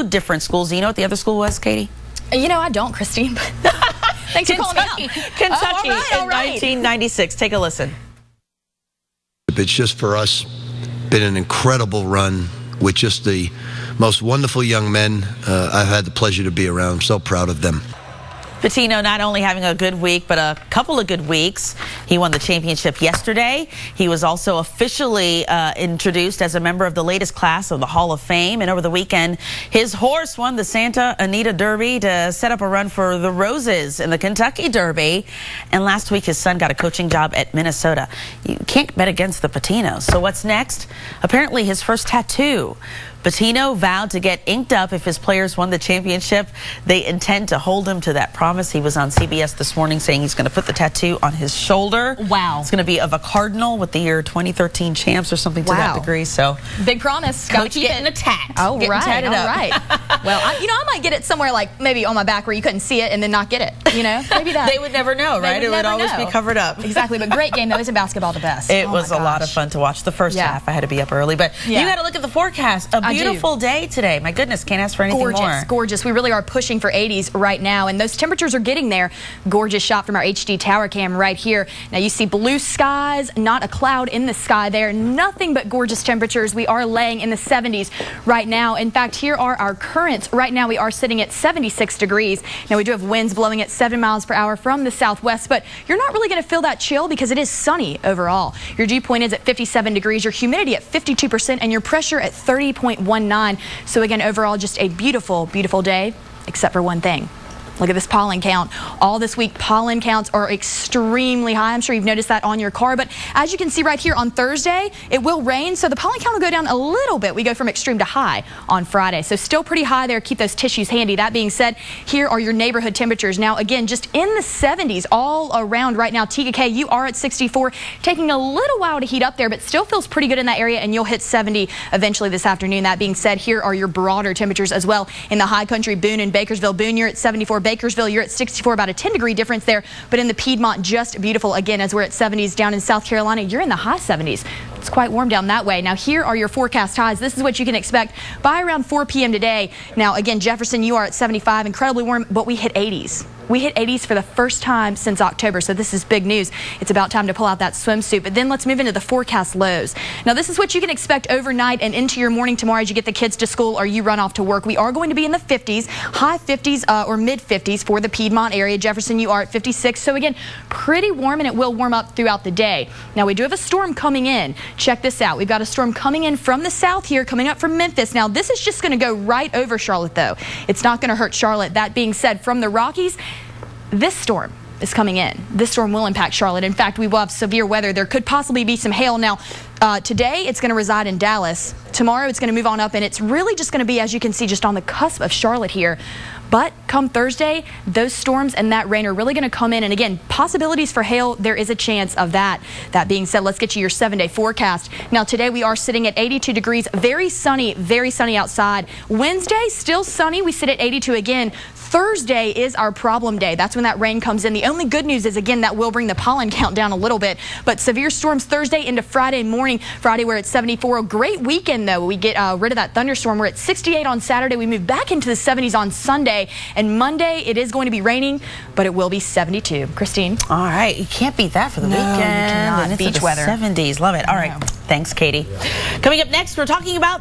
2 different schools. Do you know what the other school was, Katie? You know, I don't, Christine. Thanks for calling me out. Kentucky in 1996. Take a listen. It's just for us been an incredible run with just the most wonderful young men I've had the pleasure to be around. I'm so proud of them. Pitino not only having a good week, but a couple of good weeks. He won the championship yesterday. He was also officially introduced as a member of the latest class of the Hall of Fame. And over the weekend, his horse won the Santa Anita Derby to set up a run for the Roses in the Kentucky Derby. And last week, his son got a coaching job at Minnesota. You can't bet against the Patinos. So what's next? Apparently his first tattoo. Pitino vowed to get inked up if his players won the championship. They intend to hold him to that promise. He was on CBS this morning saying he's going to put the tattoo on his shoulder. Wow. It's going to be of a cardinal with the year 2013 champs or something to that degree. So big promise. Coach getting a tat. Oh, getting tatted up. Right. Well, I might get it somewhere like maybe on my back where you couldn't see it and then not get it. You know, maybe that. They would never know, right? It would always be covered up. Exactly. But great game though. Isn't basketball the best? It was a lot of fun to watch. The first half, I had to be up early, but you got to look at the forecast. A beautiful day today. My goodness, can't ask for anything more. Gorgeous. We really are pushing for 80s right now, and those temperatures are getting there. Gorgeous shot from our HD tower cam right here. Now you see blue skies, not a cloud in the sky there. Nothing but gorgeous temperatures. We are laying in the 70s right now. In fact, here are our currents. Right now we are sitting at 76 degrees. Now we do have winds blowing at 7 miles per hour from the southwest, but you're not really going to feel that chill because it is sunny overall. Your dew point is at 57 degrees, your humidity at 52%, and your pressure at 30.19. So again, overall, just a beautiful, beautiful day, except for one thing. Look at this pollen count. All this week, pollen counts are extremely high. I'm sure you've noticed that on your car. But as you can see right here on Thursday, it will rain. So the pollen count will go down a little bit. We go from extreme to high on Friday. So still pretty high there. Keep those tissues handy. That being said, here are your neighborhood temperatures. Now, again, just in the 70s all around right now. TKK, you are at 64. Taking a little while to heat up there, but still feels pretty good in that area. And you'll hit 70 eventually this afternoon. That being said, here are your broader temperatures as well. In the high country, Boone and Bakersville. Boone, you're at 74. Bakersville, you're at 64, about a 10-degree difference there. But in the Piedmont, just beautiful again as we're at 70s. Down in South Carolina, you're in the high 70s. It's quite warm down that way. Now, here are your forecast highs. This is what you can expect by around 4 p.m. today. Now, again, Jefferson, you are at 75, incredibly warm, but we hit 80s. We hit 80s for the first time since October, so this is big news. It's about time to pull out that swimsuit. But then let's move into the forecast lows. Now, this is what you can expect overnight and into your morning tomorrow as you get the kids to school or you run off to work. We are going to be in the 50s, high 50s or mid 50s for the Piedmont area. Jefferson, you are at 56. So again, pretty warm, and it will warm up throughout the day. Now, we do have a storm coming in. Check this out. We've got a storm coming in from the south here, coming up from Memphis. Now, this is just going to go right over Charlotte, though. It's not going to hurt Charlotte. That being said, from the Rockies, this storm is coming in. This storm will impact Charlotte. In fact, we will have severe weather. There could possibly be some hail. Now, today it's going to reside in Dallas. Tomorrow it's going to move on up, and it's really just going to be, as you can see, just on the cusp of Charlotte here. But come Thursday, those storms and that rain are really going to come in. And again, possibilities for hail, there is a chance of that. That being said, let's get you your 7-day forecast. Now, today we are sitting at 82 degrees. Very sunny outside. Wednesday, still sunny. We sit at 82 again. Thursday is our problem day. That's when that rain comes in. The only good news is, again, that will bring the pollen count down a little bit. But severe storms Thursday into Friday morning. Friday, we're at 74. A great weekend, though. We get rid of that thunderstorm. We're at 68 on Saturday. We move back into the 70s on Sunday. And Monday, it is going to be raining, but it will be 72. Christine? All right. You can't beat that for the weekend. You cannot. And it's Beach weather. 70s. Love it. All right. Thanks, Katie. Coming up next, we're talking about